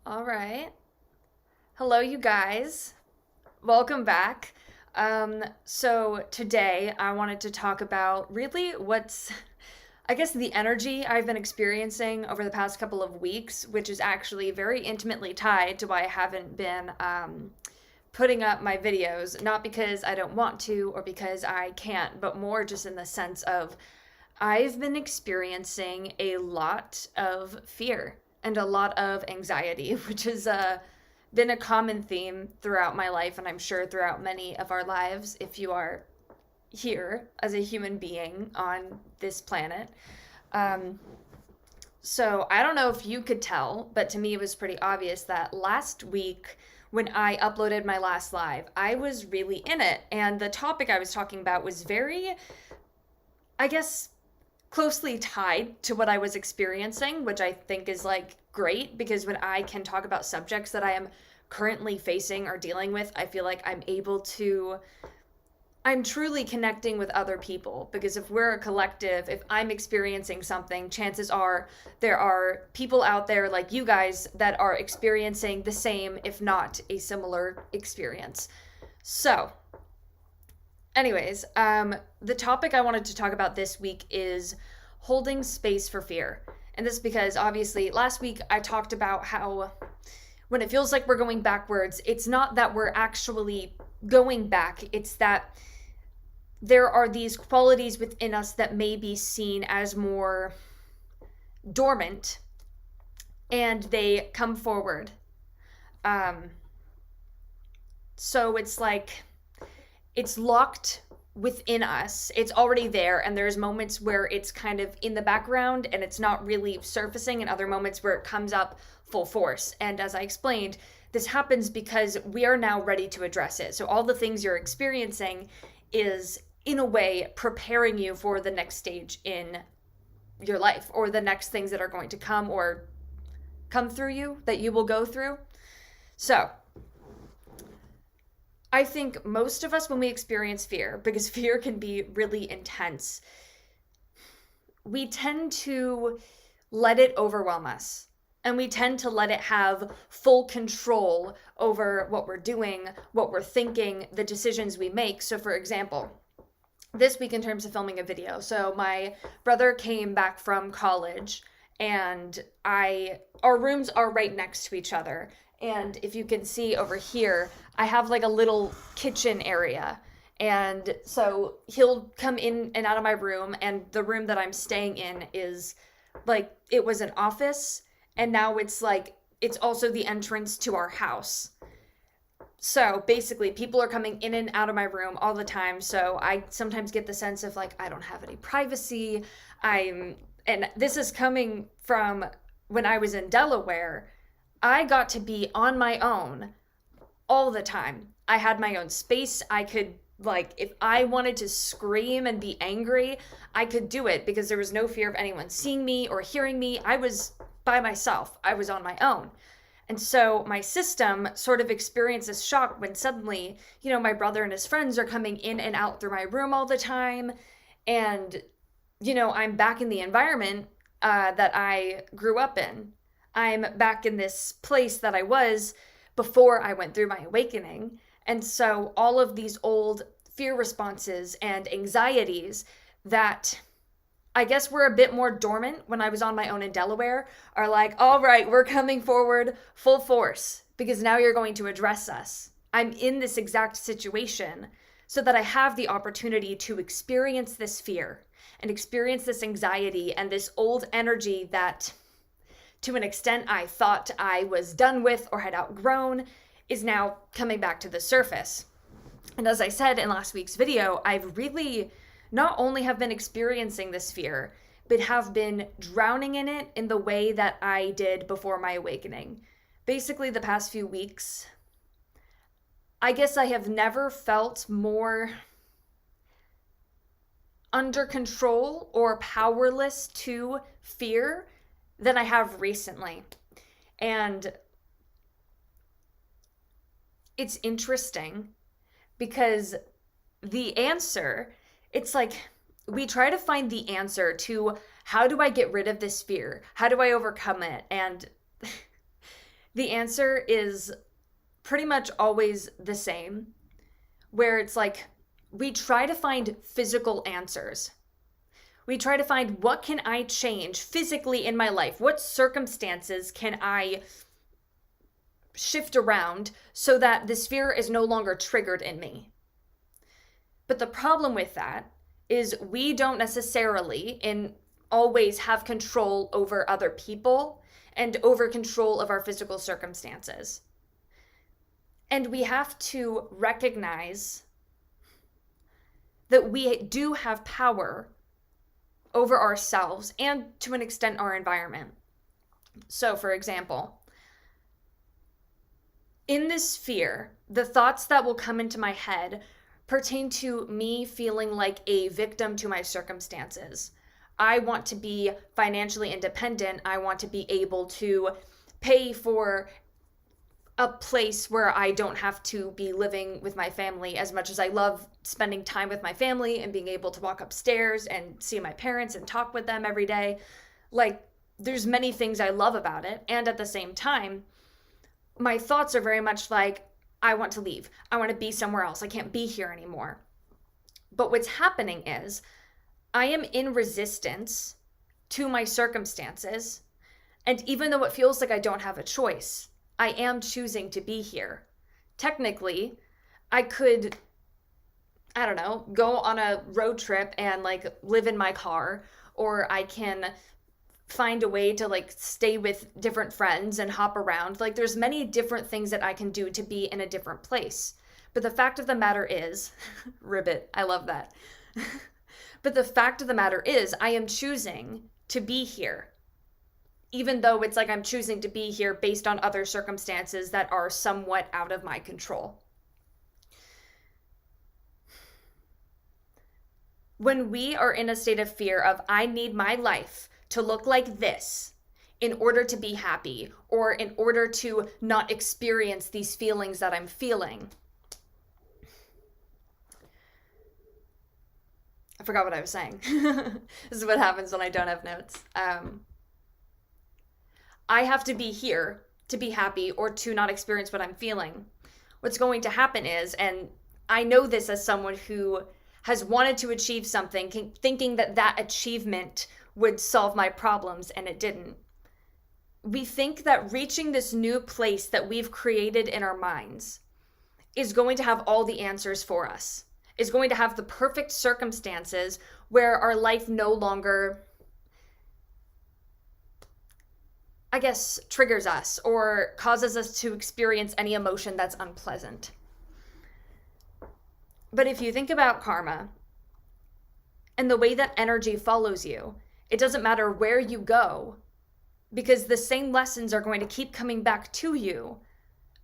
All right. Hello, you guys. Welcome back. So today I wanted to talk about really I guess, the energy I've been experiencing over the past couple of weeks, which is actually very intimately tied to why I haven't been putting up my videos, not because I don't want to or because I can't, but more just in the sense of I've been experiencing a lot of fear and a lot of anxiety, which has been a common theme throughout my life, and I'm sure throughout many of our lives if you are here as a human being on this planet. Um, so I don't know if you could tell, but to me it was pretty obvious that last week when I uploaded my last live, I was really in it. And the topic I was talking about was very, I guess, closely tied to what I was experiencing, which I think is like great because when I can talk about subjects that I am currently facing or dealing with, I feel like I'm truly connecting with other people because if we're a collective, if I'm experiencing something, chances are there are people out there like you guys that are experiencing the same, if not a similar experience. So, the topic I wanted to talk about this week is holding space for fear. And this is because obviously last week I talked about how when it feels like we're going backwards, it's not that we're actually going back, it's that there are these qualities within us that may be seen as more dormant and they come forward. Um, so it's like it's locked within us. It's already there, and there's moments where it's kind of in the background and it's not really surfacing, and other moments where it comes up full force. And as I explained, this happens because we are now ready to address it. So all the things you're experiencing is in a way preparing you for the next stage in your life or the next things that are going to come or come through you that you will go through. So, I think most of us, when we experience fear, because fear can be really intense, we tend to let it overwhelm us. And we tend to let it have full control over what we're doing, what we're thinking, the decisions we make. So, for example, this week in terms of filming a video, so my brother came back from college and our rooms are right next to each other. And if you can see over here, I have like a little kitchen area. And so he'll come in and out of my room, and the room that I'm staying in is like it was an office, and now it's like it's also the entrance to our house. So basically, people are coming in and out of my room all the time. So I sometimes get the sense of like, I don't have any privacy. And this is coming from when I was in Delaware. I got to be on my own all the time. I had my own space. I could, like, if I wanted to scream and be angry, I could do it because there was no fear of anyone seeing me or hearing me. I was by myself, I was on my own. And so my system sort of experiences shock when suddenly, my brother and his friends are coming in and out through my room all the time. And, I'm back in the environment that I grew up in. I'm back in this place that I was before I went through my awakening. And so all of these old fear responses and anxieties that I guess were a bit more dormant when I was on my own in Delaware are like, all right, we're coming forward full force because now you're going to address us. I'm in this exact situation so that I have the opportunity to experience this fear and experience this anxiety and this old energy that to an extent I thought I was done with or had outgrown is now coming back to the surface. And as I said in last week's video, I've really not only have been experiencing this fear, but have been drowning in it in the way that I did before my awakening. Basically, the past few weeks, I guess I have never felt more under control or powerless to fear than I have recently. And it's interesting because the answer, it's like we try to find the answer to how do I get rid of this fear? How do I overcome it? And The answer is pretty much always the same, where it's like we try to find physical answers. We try to find, what can I change physically in my life? What circumstances can I shift around so that this fear is no longer triggered in me? But the problem with that is we don't necessarily always have control over other people and over control of our physical circumstances. And we have to recognize that we do have power over ourselves and, to an extent, our environment. So, for example, in this fear, the thoughts that will come into my head pertain to me feeling like a victim to my circumstances. I want to be financially independent. I want to be able to pay for a place where I don't have to be living with my family as much as I love spending time with my family and being able to walk upstairs and see my parents and talk with them every day. Like, there's many things I love about it. And at the same time, my thoughts are very much like, I want to leave. I want to be somewhere else. I can't be here anymore. But what's happening is I am in resistance to my circumstances. And even though it feels like I don't have a choice, I am choosing to be here. Technically, I could, I don't know, go on a road trip and like live in my car, or I can find a way to like stay with different friends and hop around. Like, there's many different things that I can do to be in a different place. But the fact of the matter is, ribbit, I love that. But the fact of the matter is, I am choosing to be here. Even though it's like I'm choosing to be here based on other circumstances that are somewhat out of my control. When we are in a state of fear of, I need my life to look like this in order to be happy, or in order to not experience these feelings that I'm feeling. I forgot what I was saying. This is what happens when I don't have notes. I have to be here to be happy or to not experience what I'm feeling. What's going to happen is, and I know this as someone who has wanted to achieve something, thinking that that achievement would solve my problems, and it didn't. We think that reaching this new place that we've created in our minds is going to have all the answers for us, is going to have the perfect circumstances where our life no longer, I guess, triggers us or causes us to experience any emotion that's unpleasant. But if you think about karma and the way that energy follows you, it doesn't matter where you go, because the same lessons are going to keep coming back to you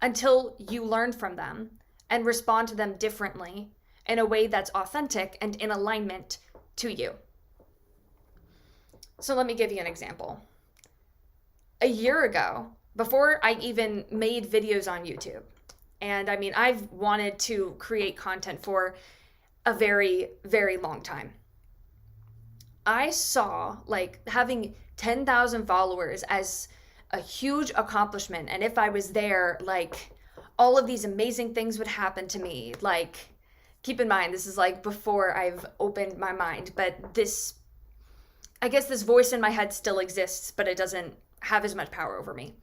until you learn from them and respond to them differently in a way that's authentic and in alignment to you. So let me give you an example. A year ago, before I even made videos on YouTube, and I mean, I've wanted to create content for a very, very long time. I saw like having 10,000 followers as a huge accomplishment. And if I was there, like all of these amazing things would happen to me. Like, keep in mind, this is like before I've opened my mind, but this, I guess this voice in my head still exists, but it doesn't have as much power over me.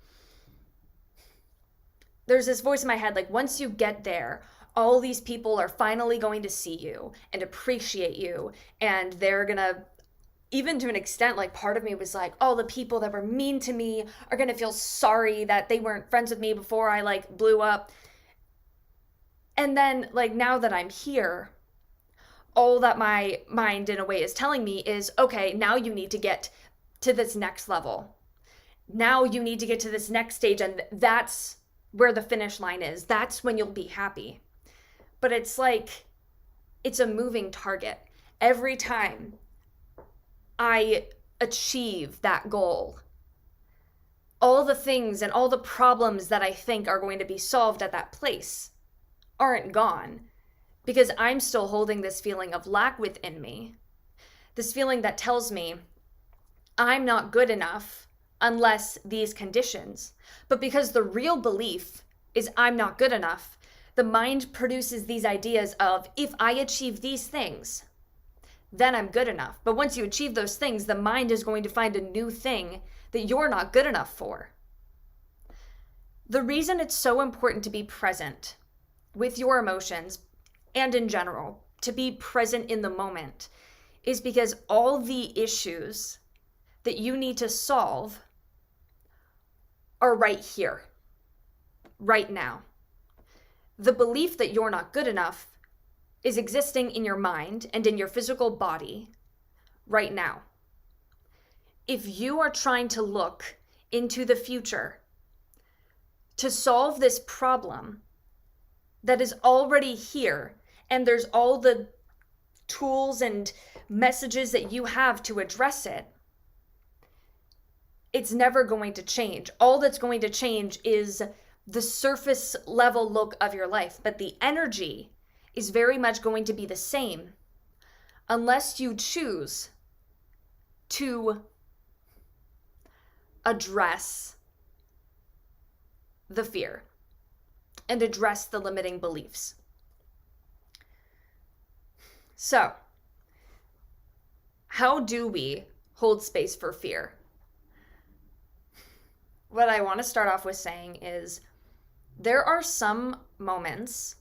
There's this voice in my head, like, once you get there, all these people are finally going to see you and appreciate you, and they're gonna, even to an extent, like part of me was like, oh, the people that were mean to me are gonna feel sorry that they weren't friends with me before I like blew up. And then like now that I'm here, all that my mind in a way is telling me is, okay, now you need to get to this next level. Now you need to get to this next stage, and that's where the finish line is. That's when you'll be happy. But it's like, it's a moving target. Every time I achieve that goal, all the things and all the problems that I think are going to be solved at that place aren't gone, because I'm still holding this feeling of lack within me. This feeling that tells me I'm not good enough unless these conditions. But because the real belief is I'm not good enough, the mind produces these ideas of if I achieve these things, then I'm good enough. But once you achieve those things, the mind is going to find a new thing that you're not good enough for. The reason it's so important to be present with your emotions and in general, to be present in the moment, is because all the issues that you need to solve are right here, right now. The belief that you're not good enough is existing in your mind and in your physical body right now. If you are trying to look into the future to solve this problem that is already here, and there's all the tools and messages that you have to address it, it's never going to change. All that's going to change is the surface level look of your life, but the energy is very much going to be the same unless you choose to address the fear and address the limiting beliefs. So, how do we hold space for fear? What I want to start off with saying is there are some moments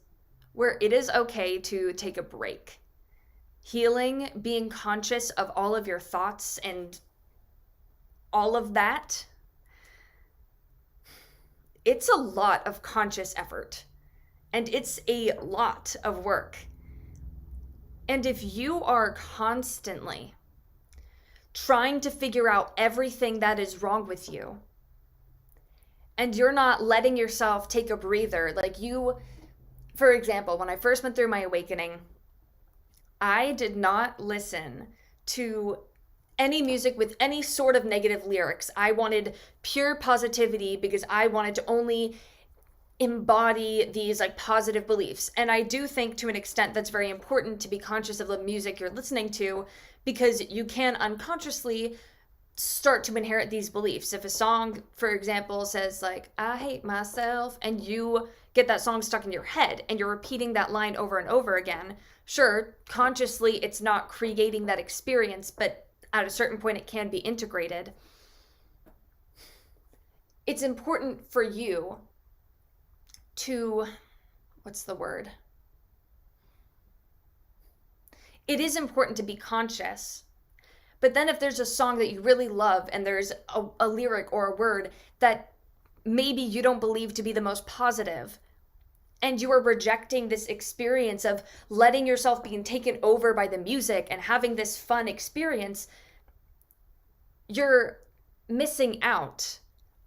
where it is okay to take a break. Healing, being conscious of all of your thoughts and all of that, it's a lot of conscious effort, and it's a lot of work. And if you are constantly trying to figure out everything that is wrong with you, and you're not letting yourself take a breather, like you, for example, when I first went through my awakening, I did not listen to any music with any sort of negative lyrics. I wanted pure positivity because I wanted to only embody these like positive beliefs. And I do think to an extent that's very important to be conscious of the music you're listening to, because you can unconsciously start to inherit these beliefs. If a song, for example, says like, I hate myself, and you get that song stuck in your head and you're repeating that line over and over again, sure, consciously it's not creating that experience, but at a certain point it can be integrated. It's important for you to, what's the word? It is important to be conscious. But then if there's a song that you really love and there's a lyric or a word that maybe you don't believe to be the most positive, and you are rejecting this experience of letting yourself being taken over by the music and having this fun experience, you're missing out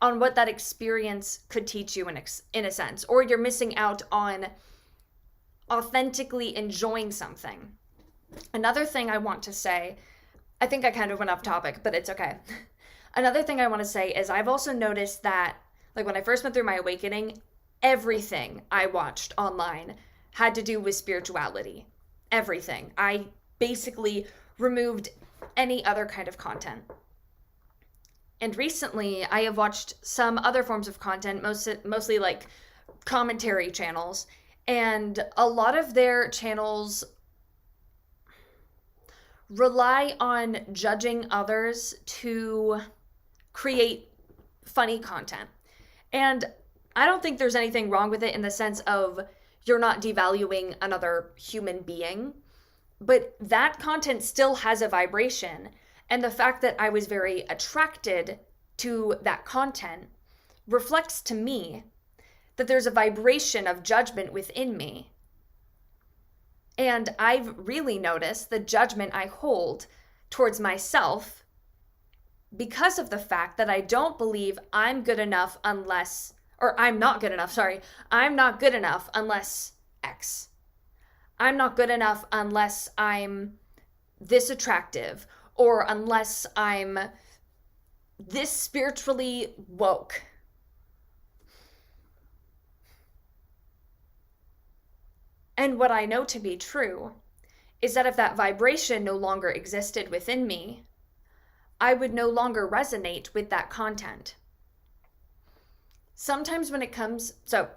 on what that experience could teach you in a sense, or you're missing out on authentically enjoying something. Another thing I want to say, I think I kind of went off topic, but it's okay. Another thing I want to say is I've also noticed that, like when I first went through my awakening, everything I watched online had to do with spirituality. Everything. I basically removed any other kind of content. And recently, I have watched some other forms of content, mostly like commentary channels, and a lot of their channels rely on judging others to create funny content. And I don't think there's anything wrong with it in the sense of you're not devaluing another human being, but that content still has a vibration. And the fact that I was very attracted to that content reflects to me that there's a vibration of judgment within me. And I've really noticed the judgment I hold towards myself because of the fact that I don't believe I'm good enough unless, or I'm not good enough, sorry. I'm not good enough unless X. I'm not good enough unless I'm this attractive, or unless I'm this spiritually woke. And what I know to be true is that if that vibration no longer existed within me, I would no longer resonate with that content. Sometimes when it comes, so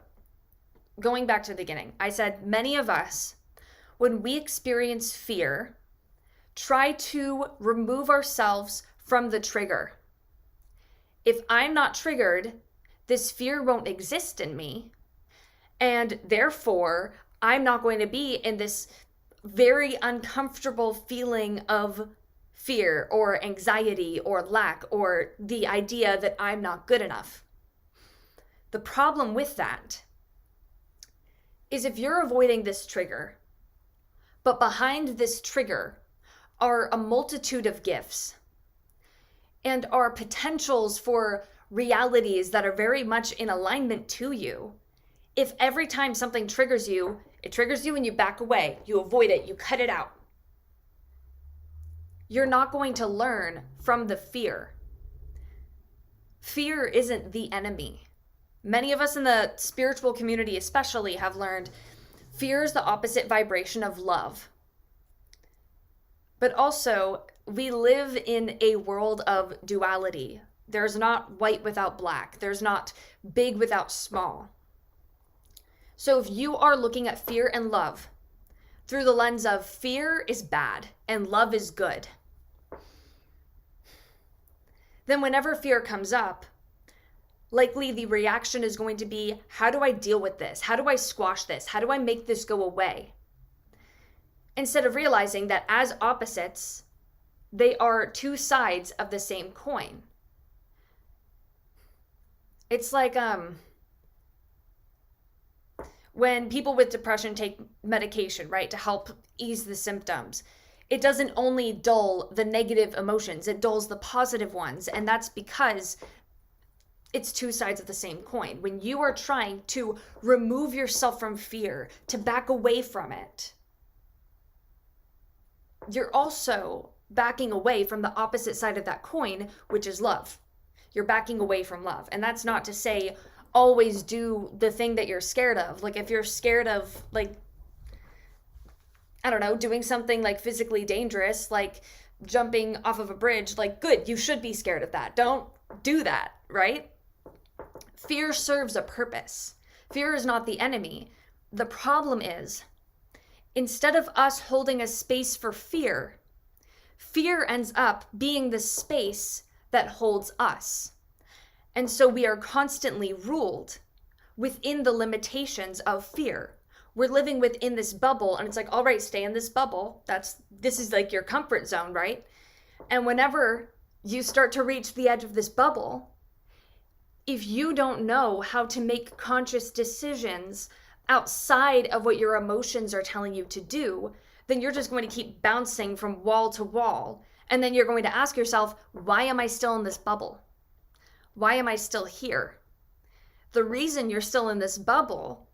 going back to the beginning, I said many of us, when we experience fear, try to remove ourselves from the trigger. If I'm not triggered, this fear won't exist in me, and therefore I'm not going to be in this very uncomfortable feeling of fear or anxiety or lack or the idea that I'm not good enough. The problem with that is if you're avoiding this trigger, but behind this trigger are a multitude of gifts and are potentials for realities that are very much in alignment to you. If every time something triggers you, it triggers you and you back away, you avoid it, you cut it out, you're not going to learn from the fear. Fear isn't the enemy. Many of us in the spiritual community especially have learned fear is the opposite vibration of love. But also, we live in a world of duality. There's not white without black. There's not big without small. So if you are looking at fear and love through the lens of fear is bad and love is good, then whenever fear comes up, likely the reaction is going to be, how do I deal with this? How do I squash this? How do I make this go away? Instead of realizing that as opposites, they are two sides of the same coin. It's like when people with depression take medication, right, to help ease the symptoms. It doesn't only dull the negative emotions, it dulls the positive ones. And that's because it's two sides of the same coin. When you are trying to remove yourself from fear, to back away from it, you're also backing away from the opposite side of that coin, which is love. You're backing away from love. And that's not to say always do the thing that you're scared of. Like if you're scared of, like, I don't know, doing something like physically dangerous, like jumping off of a bridge, like good, you should be scared of that. Don't do that, right? Fear serves a purpose. Fear is not the enemy. The problem is, instead of us holding a space for fear, fear ends up being the space that holds us. And so we are constantly ruled within the limitations of fear. We're living within this bubble, and it's like, all right, stay in this bubble. This is like your comfort zone, right? And whenever you start to reach the edge of this bubble, if you don't know how to make conscious decisions outside of what your emotions are telling you to do, then you're just going to keep bouncing from wall to wall. And then you're going to ask yourself, why am I still in this bubble? Why am I still here? The reason you're still in this bubble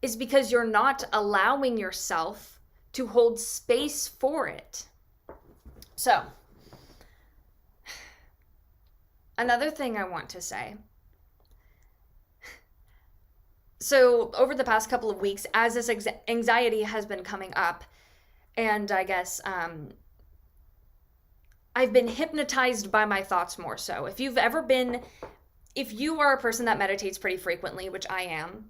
is because you're not allowing yourself to hold space for it. So, another thing I want to say. So, over the past couple of weeks, as this anxiety has been coming up, and I guess I've been hypnotized by my thoughts more so. If you are a person that meditates pretty frequently, which I am,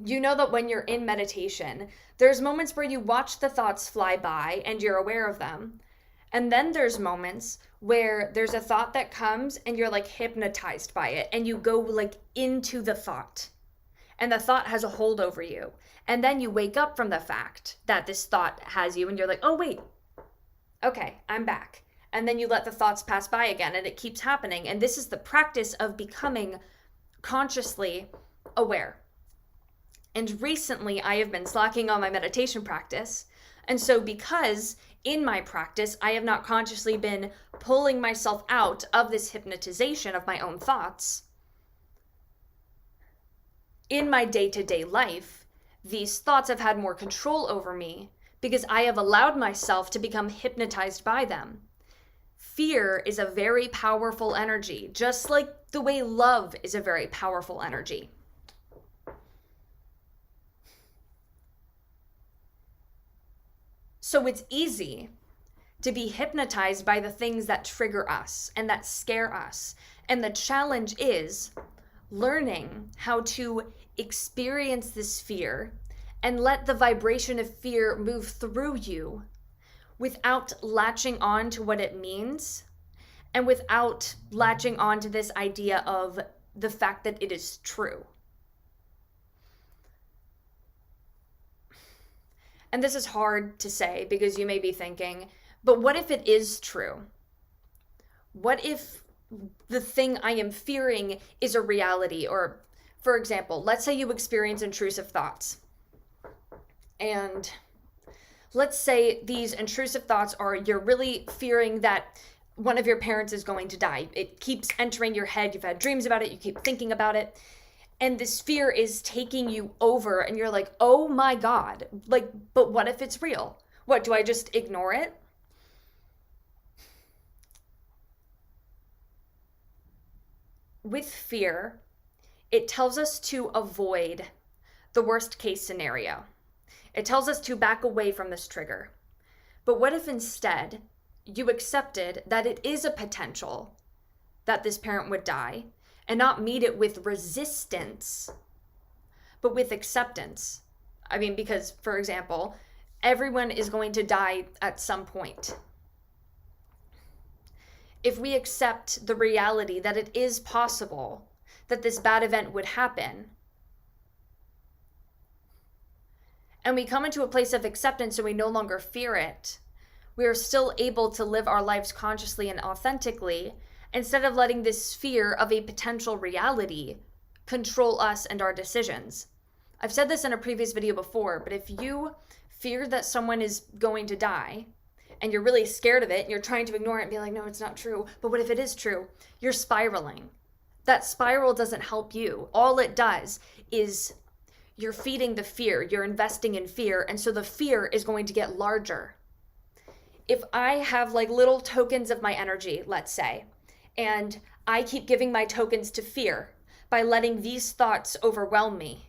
you know that when you're in meditation, there's moments where you watch the thoughts fly by and you're aware of them. And then there's moments where there's a thought that comes and you're like hypnotized by it and you go like into the thought. And the thought has a hold over you. And then you wake up from the fact that this thought has you and you're like, oh wait, okay, I'm back. And then you let the thoughts pass by again and it keeps happening. And this is the practice of becoming consciously aware. And recently I have been slacking on my meditation practice. And so because in my practice, I have not consciously been pulling myself out of this hypnotization of my own thoughts, in my day-to-day life, these thoughts have had more control over me because I have allowed myself to become hypnotized by them. Fear is a very powerful energy, just like the way love is a very powerful energy. So it's easy to be hypnotized by the things that trigger us and that scare us. And the challenge is learning how to experience this fear and let the vibration of fear move through you without latching on to what it means and without latching on to this idea of the fact that it is true. And this is hard to say because you may be thinking, but what if it is true? What if the thing I am fearing is a reality? Or, for example, let's say you experience intrusive thoughts. And let's say these intrusive thoughts are you're really fearing that one of your parents is going to die. It keeps entering your head. You've had dreams about it. You keep thinking about it. And this fear is taking you over and you're like, oh my God, like, but what if it's real? What, do I just ignore it? With fear, it tells us to avoid the worst case scenario. It tells us to back away from this trigger. But what if instead you accepted that it is a potential that this parent would die and not meet it with resistance, but with acceptance? I mean, because, for example, everyone is going to die at some point. If we accept the reality that it is possible that this bad event would happen, and we come into a place of acceptance so we no longer fear it, we are still able to live our lives consciously and authentically instead of letting this fear of a potential reality control us and our decisions. I've said this in a previous video before, but if you fear that someone is going to die and you're really scared of it and you're trying to ignore it and be like, no, it's not true, but what if it is true? You're spiraling. That spiral doesn't help you. All it does is you're feeding the fear, you're investing in fear, and so the fear is going to get larger. If I have like little tokens of my energy, let's say, and I keep giving my tokens to fear by letting these thoughts overwhelm me,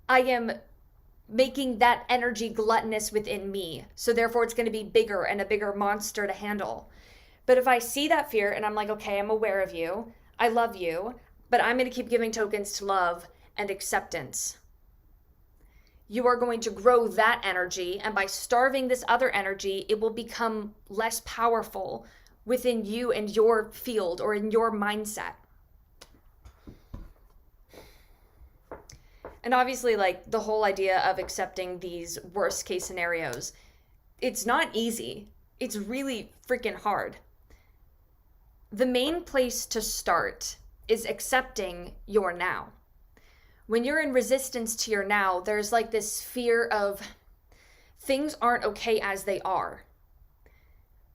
I am making that energy gluttonous within me. So therefore it's going to be bigger and a bigger monster to handle. But if I see that fear and I'm like, okay, I'm aware of you, I love you, but I'm going to keep giving tokens to love and acceptance, you are going to grow that energy, and by starving this other energy, it will become less powerful within you and your field or in your mindset. And obviously, like, the whole idea of accepting these worst case scenarios, it's not easy. It's really freaking hard. The main place to start is accepting your now. When you're in resistance to your now, there's like this fear of things aren't okay as they are.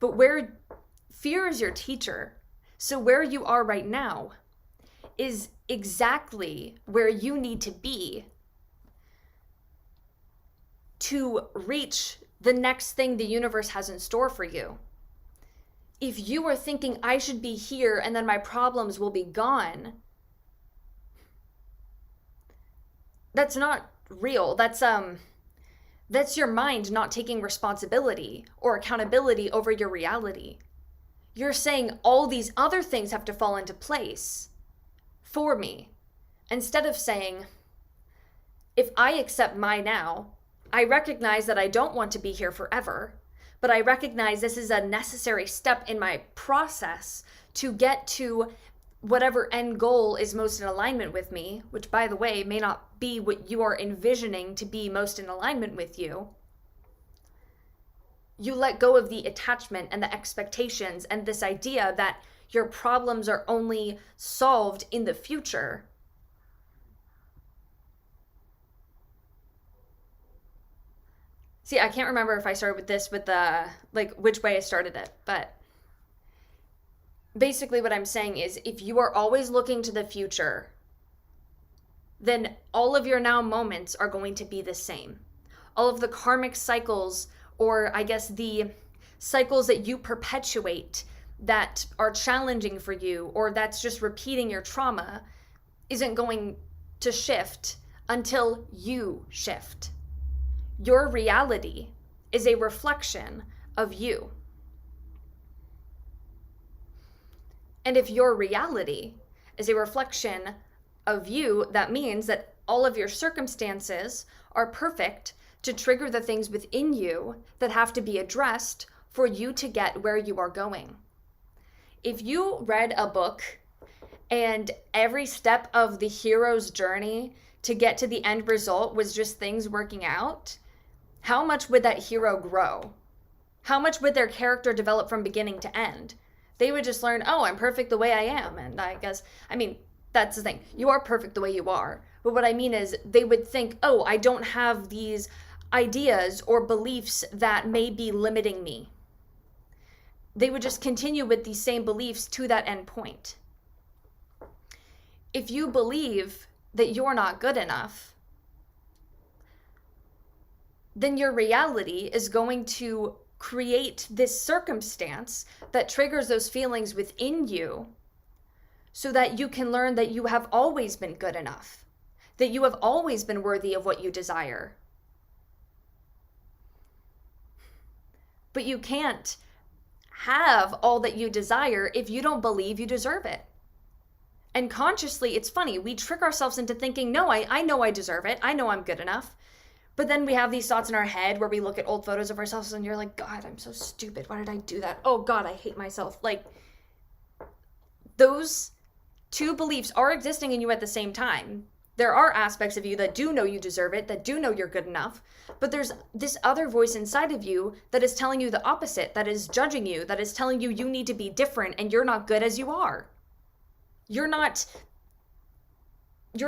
But where fear is your teacher, so where you are right now is exactly where you need to be to reach the next thing the universe has in store for you. If you are thinking I should be here and then my problems will be gone, that's not real. That's your mind not taking responsibility or accountability over your reality. You're saying all these other things have to fall into place for me, instead of saying, if I accept my now, I recognize that I don't want to be here forever, but I recognize this is a necessary step in my process to get to whatever end goal is most in alignment with me, which, by the way, may not be what you are envisioning to be most in alignment with you. You let go of the attachment and the expectations and this idea that your problems are only solved in the future. See, I can't remember if I started with this with the, like, which way I started it, but basically what I'm saying is if you are always looking to the future, then all of your now moments are going to be the same. All of the karmic cycles, or I guess the cycles that you perpetuate that are challenging for you, or that's just repeating your trauma, isn't going to shift until you shift. Your reality is a reflection of you. And if your reality is a reflection of you, that means that all of your circumstances are perfect to trigger the things within you that have to be addressed for you to get where you are going. If you read a book and every step of the hero's journey to get to the end result was just things working out, how much would that hero grow? How much would their character develop from beginning to end? They would just learn, oh, I'm perfect the way I am. And that's the thing. You are perfect the way you are. But what I mean is they would think, oh, I don't have these ideas or beliefs that may be limiting me. They would just continue with these same beliefs to that end point. If you believe that you're not good enough, then your reality is going to create this circumstance that triggers those feelings within you so that you can learn that you have always been good enough, that you have always been worthy of what you desire. But you can't have all that you desire if you don't believe you deserve it. And consciously, it's funny, we trick ourselves into thinking, no, I know I deserve it. I know I'm good enough. But then we have these thoughts in our head where we look at old photos of ourselves and you're like, God, I'm so stupid. Why did I do that? Oh God, I hate myself. Like, those two beliefs are existing in you at the same time. There are aspects of you that do know you deserve it, that do know you're good enough, but there's this other voice inside of you that is telling you the opposite, that is judging you, that is telling you you need to be different and you're not good as you are. Your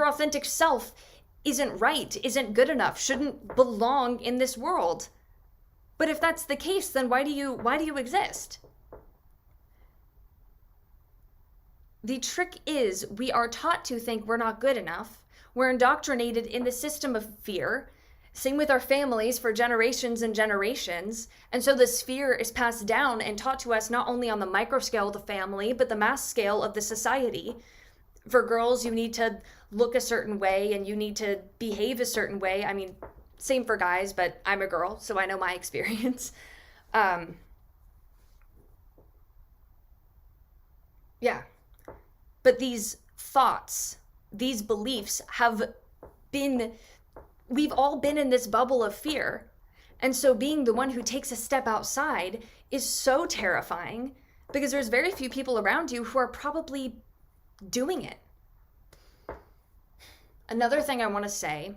authentic self isn't right, isn't good enough, shouldn't belong in this world. But if that's the case, then why do you exist? The trick is we are taught to think we're not good enough. We're indoctrinated in the system of fear. Same with our families for generations and generations. And so this fear is passed down and taught to us not only on the micro scale of the family, but the mass scale of the society. For girls, you need to look a certain way and you need to behave a certain way. I mean, same for guys, but I'm a girl, so I know my experience. Yeah. But these thoughts, these beliefs we've all been in this bubble of fear. And so being the one who takes a step outside is so terrifying because there's very few people around you who are probably doing it. Another thing I want to say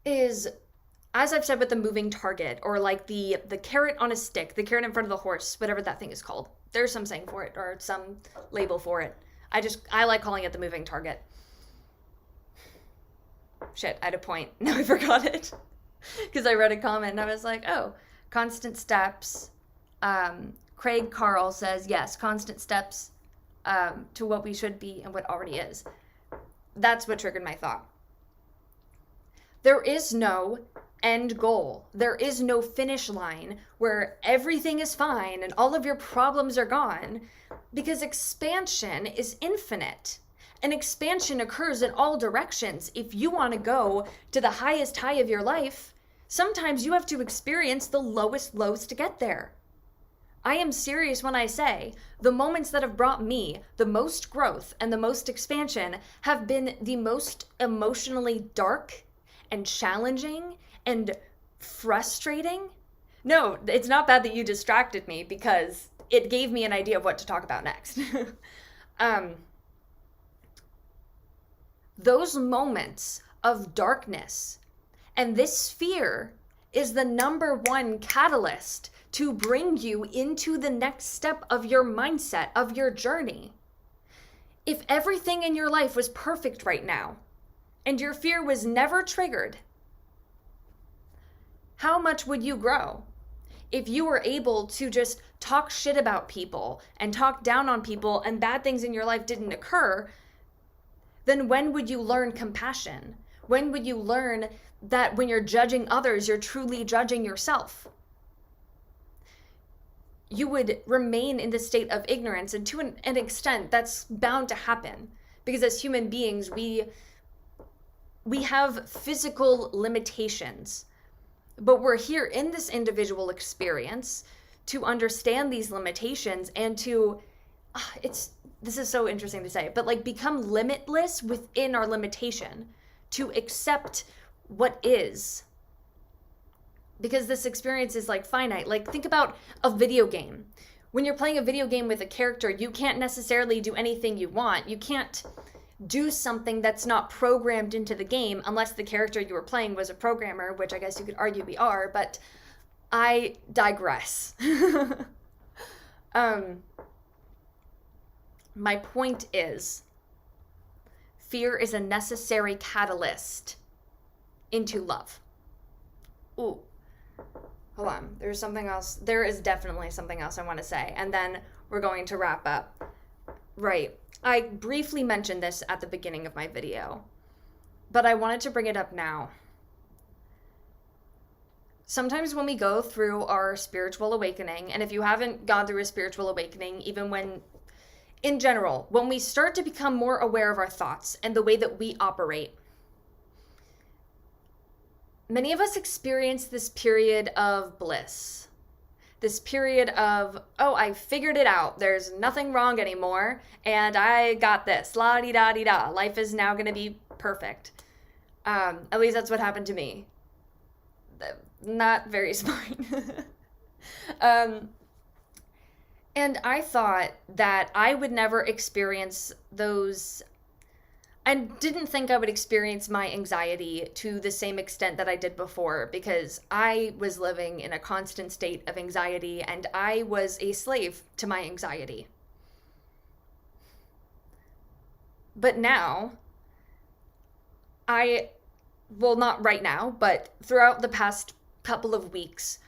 is, as I've said with the moving target, or like the carrot on a stick, the carrot in front of the horse, whatever that thing is called. There's some saying for it or some label for it. I like calling it the moving target. Shit, I had a point. Now I forgot it. Because I read a comment and I was like, oh, constant steps. Craig Carl says, yes, constant steps to what we should be and what already is. That's what triggered my thought. There is no end goal. There is no finish line where everything is fine and all of your problems are gone, because expansion is infinite. And expansion occurs in all directions. If you want to go to the highest high of your life, sometimes you have to experience the lowest lows to get there. I am serious when I say the moments that have brought me the most growth and the most expansion have been the most emotionally dark and challenging and frustrating. No, it's not bad that you distracted me because it gave me an idea of what to talk about next. Those moments of darkness and this fear is the number one catalyst to bring you into the next step of your mindset, of your journey. If everything in your life was perfect right now, and your fear was never triggered, how much would you grow? If you were able to just talk shit about people and talk down on people and bad things in your life didn't occur, then when would you learn compassion? When would you learn that when you're judging others, you're truly judging yourself? You would remain in the state of ignorance, and to an extent, that's bound to happen. Because as human beings, we have physical limitations. But we're here in this individual experience to understand these limitations and to, this is so interesting to say, but like become limitless within our limitation, to accept what is. Because this experience is like finite. Like think about a video game. When you're playing a video game with a character, you can't necessarily do anything you want. You can't do something that's not programmed into the game unless the character you were playing was a programmer, which I guess you could argue we are, but I digress. My point is, fear is a necessary catalyst into love. Ooh. Hold on. There's something else. There is definitely something else I want to say. And then we're going to wrap up. Right. I briefly mentioned this at the beginning of my video, but I wanted to bring it up now. Sometimes when we go through our spiritual awakening, and if you haven't gone through a spiritual awakening, even when, in general, when we start to become more aware of our thoughts and the way that we operate, many of us experience this period of bliss, this period of, oh, I figured it out. There's nothing wrong anymore, and I got this. La-di-da-di-da. Life is now going to be perfect. At least that's what happened to me. Not very smart. And I thought that I would never experience those. I didn't think I would experience my anxiety to the same extent that I did before, because I was living in a constant state of anxiety and I was a slave to my anxiety. But now, not right now, but throughout the past couple of weeks,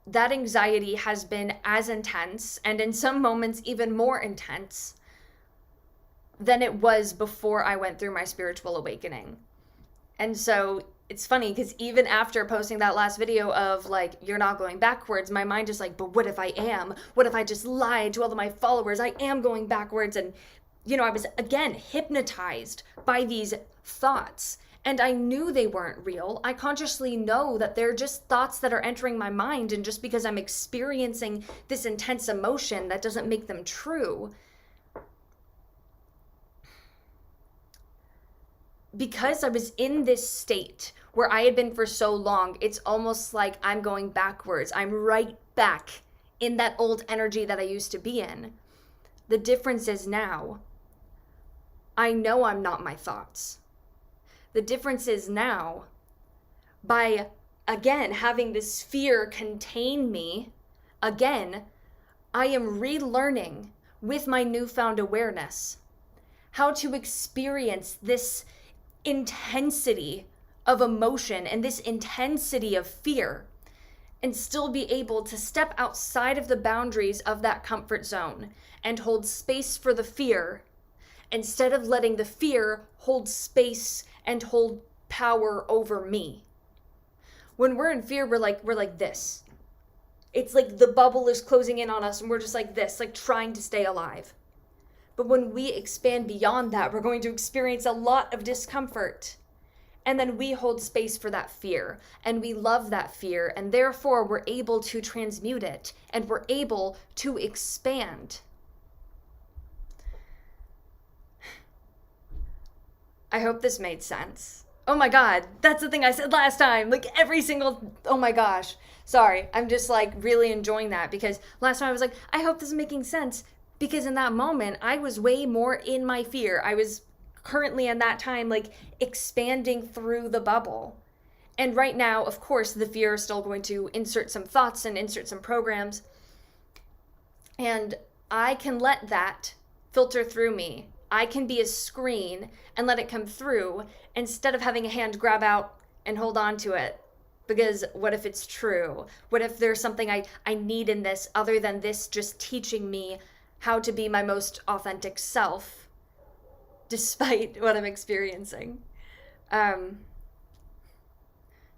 that anxiety has been as intense, and in some moments even more intense, than it was before I went through my spiritual awakening. And so it's funny because even after posting that last video of like, you're not going backwards, my mind is like, but what if I am? What if I just lied to all of my followers? I am going backwards. And, I was again hypnotized by these thoughts. And I knew they weren't real. I consciously know that they're just thoughts that are entering my mind. And just because I'm experiencing this intense emotion, that doesn't make them true. Because I was in this state where I had been for so long, it's almost like I'm going backwards. I'm right back in that old energy that I used to be in. The difference is now, I know I'm not my thoughts. The difference is now, by, again, having this fear contain me, again, I am relearning with my newfound awareness how to experience this intensity of emotion and this intensity of fear and still be able to step outside of the boundaries of that comfort zone and hold space for the fear instead of letting the fear hold space and hold power over me. When we're in fear, we're like this. It's like the bubble is closing in on us and we're just like this, like trying to stay alive. But when we expand beyond that, we're going to experience a lot of discomfort. And then we hold space for that fear, and we love that fear, and therefore we're able to transmute it, and we're able to expand. I hope this made sense. Oh my God, that's the thing I said last time. Like oh my gosh. Sorry, I'm just like really enjoying that because last time I was like, I hope this is making sense. Because in that moment, I was way more in my fear. I was currently in that time, like expanding through the bubble. And right now, of course, the fear is still going to insert some thoughts and insert some programs. And I can let that filter through me. I can be a screen and let it come through instead of having a hand grab out and hold on to it. Because what if it's true? What if there's something I need in this other than this just teaching me how to be my most authentic self, despite what I'm experiencing.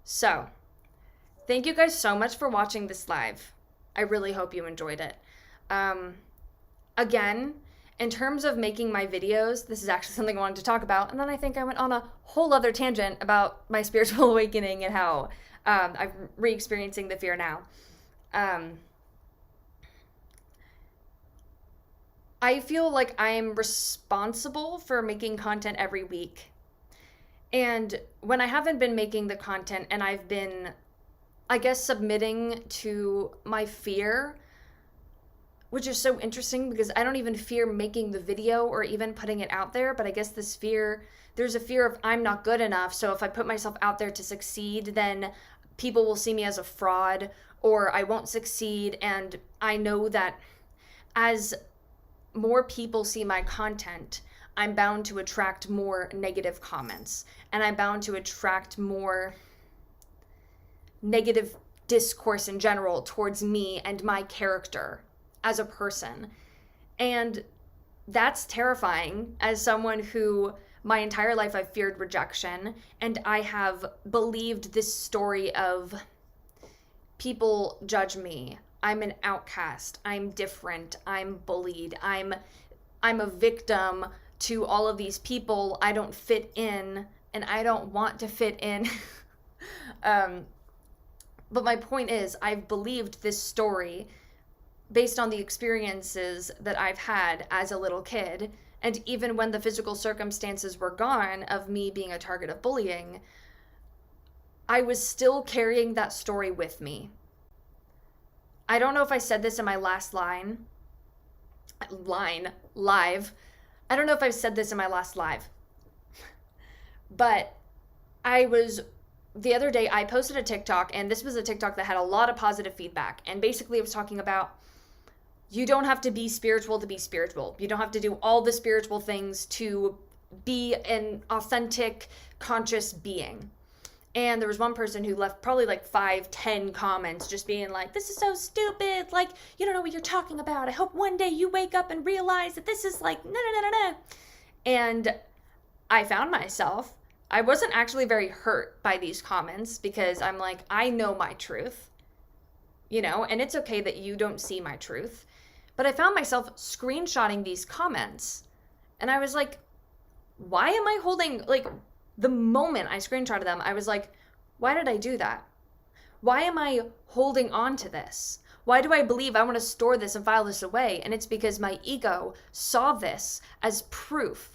So, thank you guys so much for watching this live. I really hope you enjoyed it. Again, in terms of making my videos, this is actually something I wanted to talk about, and then I think I went on a whole other tangent about my spiritual awakening and how I'm re-experiencing the fear now. I feel like I'm responsible for making content every week. And when I haven't been making the content and I've been, I guess, submitting to my fear, which is so interesting because I don't even fear making the video or even putting it out there, but I guess there's a fear of I'm not good enough. So if I put myself out there to succeed, then people will see me as a fraud or I won't succeed. And I know that as more people see my content, I'm bound to attract more negative comments and I'm bound to attract more negative discourse in general towards me and my character as a person. And that's terrifying as someone who my entire life I've feared rejection, and I have believed this story of people judge me. I'm an outcast. I'm different. I'm bullied. I'm a victim to all of these people. I don't fit in and I don't want to fit in. But my point is, I've believed this story based on the experiences that I've had as a little kid. And even when the physical circumstances were gone of me being a target of bullying, I was still carrying that story with me. I don't know if I said this in my last live. I don't know if I've said this in my last live, but the other day I posted a TikTok, and this was a TikTok that had a lot of positive feedback. And basically it was talking about you don't have to be spiritual to be spiritual. You don't have to do all the spiritual things to be an authentic, conscious being. And there was one person who left probably like 5-10 comments just being like, this is so stupid. Like, you don't know what you're talking about. I hope one day you wake up and realize that this is like, no. And I found myself, I wasn't actually very hurt by these comments because I'm like, I know my truth, and it's okay that you don't see my truth. But I found myself screenshotting these comments. And I was like, why am I holding, like, the moment I screenshotted them, I was like, why did I do that? Why am I holding on to this? Why do I believe I want to store this and file this away? And it's because my ego saw this as proof.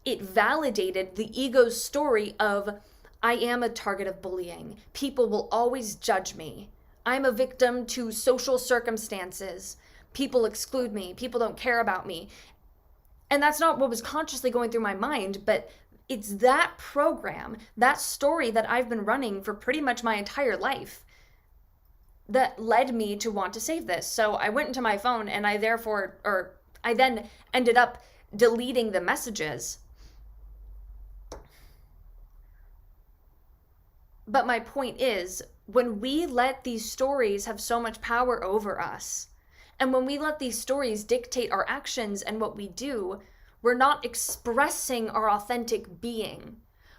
It validated the ego's story of, I am a target of bullying. People will always judge me. I'm a victim to social circumstances. People exclude me. People don't care about me. And that's not what was consciously going through my mind, but it's that program, that story that I've been running for pretty much my entire life that led me to want to save this. So I went into my phone and I then ended up deleting the messages. But my point is, when we let these stories have so much power over us, and when we let these stories dictate our actions and what we do, we're not expressing our authentic being.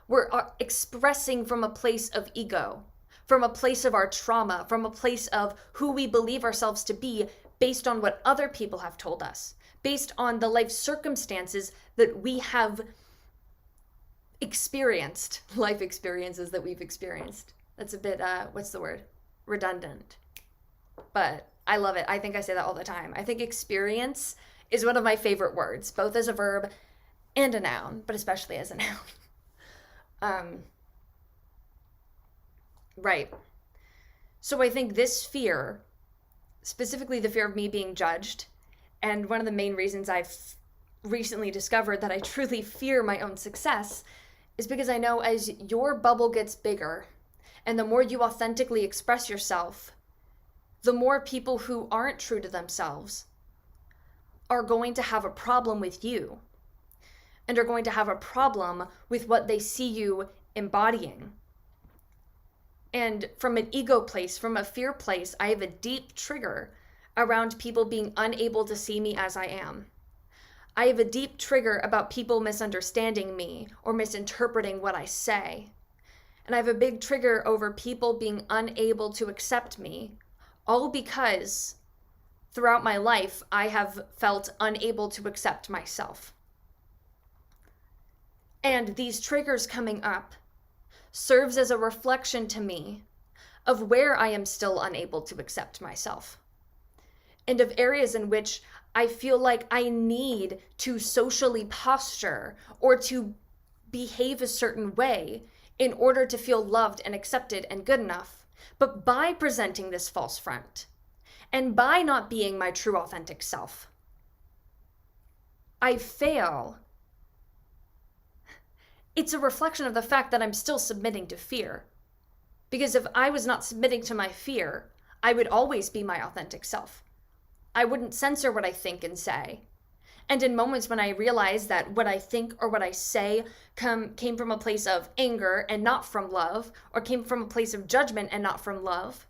We're expressing from a place of ego, from a place of our trauma, from a place of who we believe ourselves to be based on what other people have told us, based on the life circumstances that we have experienced, life experiences that we've experienced. That's a bit, redundant. But I love it. I think I say that all the time. I think experience is one of my favorite words, both as a verb and a noun, but especially as a noun. Right. So I think this fear, specifically the fear of me being judged, and one of the main reasons I've recently discovered that I truly fear my own success is because I know as your bubble gets bigger and the more you authentically express yourself, the more people who aren't true to themselves are going to have a problem with you and are going to have a problem with what they see you embodying. And from an ego place, from a fear place, I have a deep trigger around people being unable to see me as I am. I have a deep trigger about people misunderstanding me or misinterpreting what I say. And I have a big trigger over people being unable to accept me, all because throughout my life, I have felt unable to accept myself. And these triggers coming up serves as a reflection to me of where I am still unable to accept myself, and of areas in which I feel like I need to socially posture or to behave a certain way in order to feel loved and accepted and good enough. But by presenting this false front and by not being my true authentic self, I fail. It's a reflection of the fact that I'm still submitting to fear. Because if I was not submitting to my fear, I would always be my authentic self. I wouldn't censor what I think and say. And in moments when I realize that what I think or what I say came from a place of anger and not from love, or came from a place of judgment and not from love,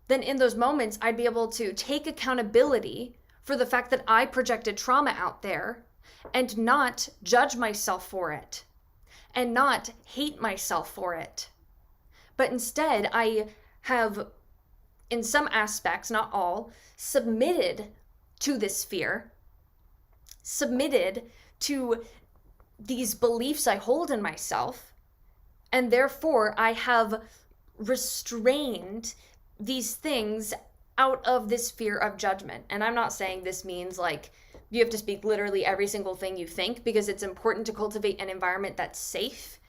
then in those moments I'd be able to take accountability for the fact that I projected trauma out there and not judge myself for it and not hate myself for it. But instead, I have, in some aspects, not all, submitted to this fear, submitted to these beliefs I hold in myself, and therefore I have restrained these things out of this fear of judgment. And I'm not saying this means like you have to speak literally every single thing you think, because it's important to cultivate an environment that's safe.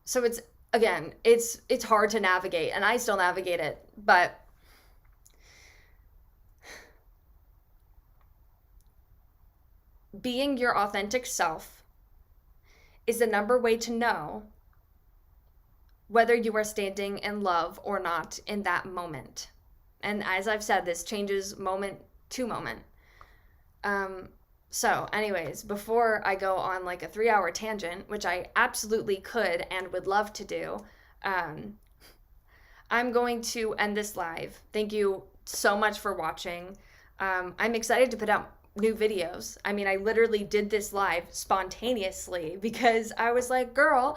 So it's, again, it's hard to navigate, and I still navigate it, but being your authentic self is the number way to know whether you are standing in love or not in that moment. And as I've said, this changes moment to moment. So anyways, before I go on like a 3-hour tangent, which I absolutely could and would love to do, I'm going to end this live. Thank you so much for watching. I'm excited to put out new videos. I mean, I literally did this live spontaneously because I was like, girl,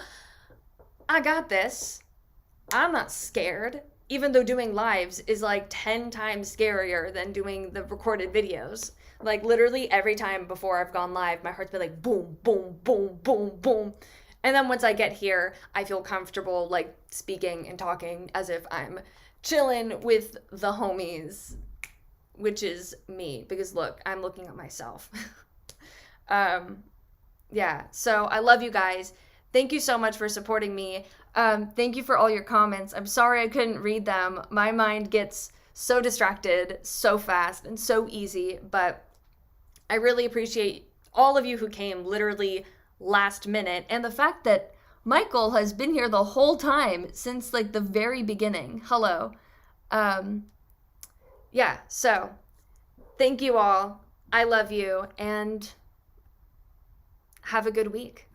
I got this. I'm not scared. Even though doing lives is like 10 times scarier than doing the recorded videos. Like literally every time before I've gone live, my heart's been like boom, boom, boom, boom, boom. And then once I get here, I feel comfortable like speaking and talking as if I'm chilling with the homies, which is me. Because look, I'm looking at myself. Yeah, so I love you guys. Thank you so much for supporting me. Thank you for all your comments. I'm sorry I couldn't read them. My mind gets so distracted so fast and so easy, but I really appreciate all of you who came literally last minute, and the fact that Michael has been here the whole time since like the very beginning. Hello. Yeah, so thank you all. I love you, and have a good week.